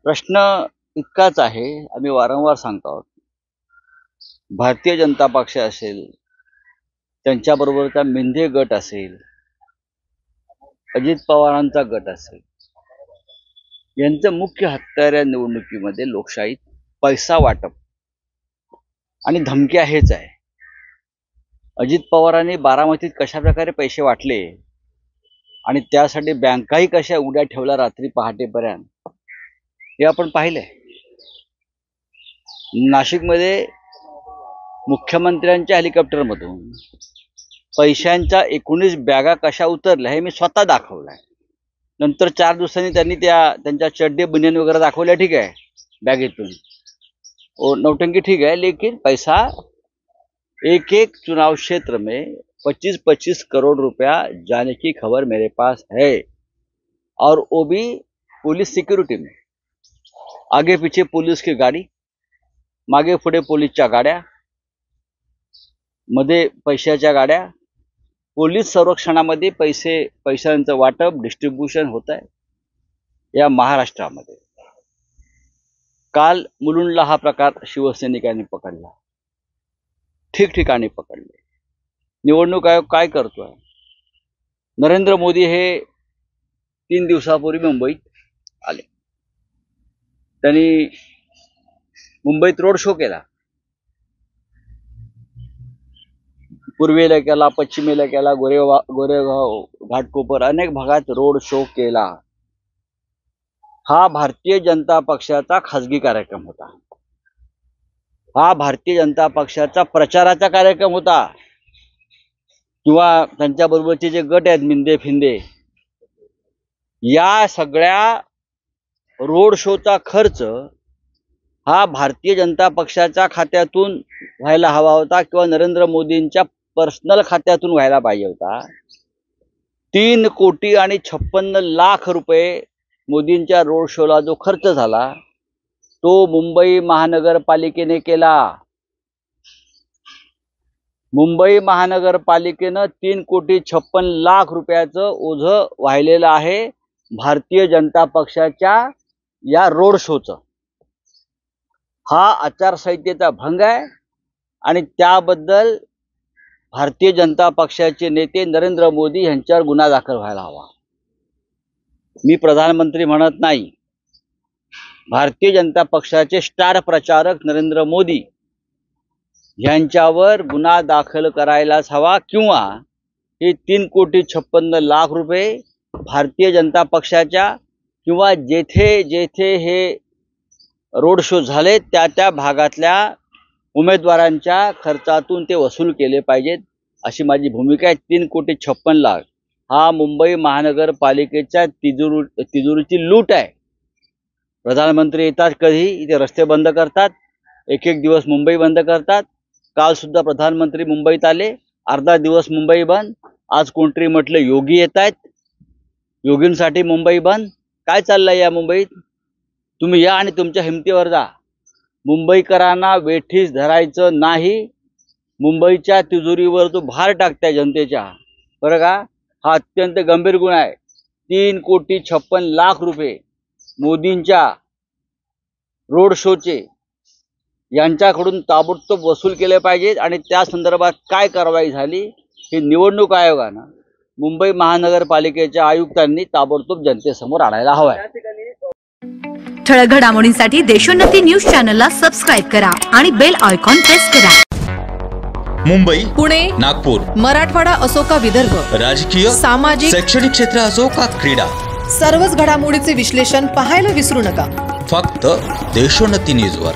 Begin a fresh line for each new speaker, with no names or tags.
प्रश्न इतकाच आहे, आम्ही वारंवार सांगतो आहोत, भारतीय जनता पक्ष असेल, त्यांच्याबरोबरचा मिंदे गट असेल, अजित पवारांचा गट असेल, यांचं मुख्य हत्यार या निवडणुकीमध्ये लोकशाहीत पैसा वाटप आणि धमक्या हेच आहे. अजित पवारांनी बारामतीत कशा प्रकारे पैसे वाटले आणि त्यासाठी बँकाही कशा उड्या ठेवल्या रात्री पहाटेपर्यंत, हे आपण पाहिलंय. नाशिकमध्ये मुख्यमंत्र्यांच्या हेलिकॉप्टरमधून पैशांच्या 19 बॅगा कशा उतरल्या हे मी स्वतः दाखवलंय. नंतर 4 दिवसांनी त्यांनी त्यांच्या चड्डे बनियन वगैरे दाखवल्या, ठीक आहे, बॅगेतून. नौटंकी ठीक है, लेकिन पैसा एक एक चुनाव क्षेत्र में 25-25 करोड़ रुपया जाने की खबर मेरे पास है, और वो भी पुलिस सिक्योरिटी में. आगे पीछे पुलिस की गाड़ी, मागे पुढे पोलीसच्या गाड्या, मध्ये पैशाच्या गाड्या, पोलीस संरक्षणामध्ये पैशांचं वाटप, डिस्ट्रीब्युशन होत आहे या महाराष्ट्रामध्ये. काल मुलुंडला हा प्रकार शिवसैनिकांनी पकडला, ठिकठिकाणी पकडले. निवडणूक आयोग काय करतोय? नरेंद्र मोदी हे 3 दिवसापूर्वी मुंबईत आले. त्यांनी मुंबईत रोड शो केला. पूर्वेला केला, पश्चिमेला केला, गोरेगाव, घाटकोपर, अनेक भागात रोड शो केला. हा भारतीय जनता पक्षाचा खासगी कार्यक्रम होता. हा भारतीय जनता पक्षाचा प्रचाराचा कार्यक्रम होता, किंवा त्यांच्याबरोबरचे जे गट आहेत मिंदे फिंदे, या सगळ्या रोड शोचा खर्च हा भारतीय जनता पक्षाच्या खात्यातून व्हायला हवा होता, किंवा नरेंद्र मोदींच्या पर्सनल खात्यातून व्हायला पाहिजे होता. 3 कोटी आणि 56 लाख रुपये मोदींच्या रोड शोला जो खर्च झाला तो मुंबई महानगरपालिकेने केला. मुंबई महानगरपालिकेनं 3 कोटी 56 लाख रुपयाचं ओझं वाहिलेलं आहे भारतीय जनता पक्षाच्या या रोड शोचं. हा आचारसंहितेचा भंग आहे आणि त्याबद्दल भारतीय जनता पक्षाचे नेते नरेंद्र मोदी यांच्यावर गुन्हा दाखल व्हायला हवा. मी प्रधानमंत्री म्हणत नाही, भारतीय जनता पक्षाचे स्टार प्रचारक नरेंद्र मोदी यांच्यावर गुन्हा दाखल करायलाच हवा, किंवा हे 3 कोटी 56 लाख रुपये भारतीय जनता पक्षाच्या किंवा जेथे जेथे हे रोड शो झाले त्या भागातल्या उमेदवारांच्या खर्चातून ते वसूल केले पाहिजेत, अशी माझी भूमिका आहे. 3 कोटी 56 लाख हा मुंबई महानगरपालिकेच्या तिजोरीची लूट आहे. प्रधानमंत्री येतात, कधी इथे रस्ते बंद करतात, एक दिवस मुंबई बंद करतात. काल सुद्धा प्रधानमंत्री मुंबईत आले, अर्धा दिवस मुंबई बंद. आज कोणतरी म्हटलं योगी येत आहेत, योगींसाठी मुंबई बंद. काय चाललंय या मुंबईत? तुम्ही या आणि तुमच्या हिमतीवर जा. मुंबईकरांना वेठीस धरायचं नाही. मुंबईच्या तिजोरीवर जो भार टाकताय जनतेच्या, बरं का, हा अत्यंत गंभीर गुन्हा आहे. 3 कोटी 56 लाख रुपये मोदींच्या रोड शोचे यांच्याकडून ताबडतोब वसूल केले पाहिजेत, आणि त्या संदर्भात काय कारवाई झाली हे निवडणूक आयोगानं, मुंबई महानगरपालिकेच्या आयुक्तांनी ताबडतोब जनतेसमोर आणायला हवं आहे.
ठळक घडामोडींसाठी देशोन्नती न्यूज चॅनलला सबस्क्राइब करा आणि बेल आयकॉन प्रेस करा.
मुंबई,
पुणे,
नागपूर,
मराठवाडा असो का विदर्भ,
राजकीय,
सामाजिक,
शैक्षणिक क्षेत्र असो का क्रीडा,
सर्वच घडामोडीचे विश्लेषण पाहायला विसरू नका.
फक्त देशोन्नती न्यूजवर.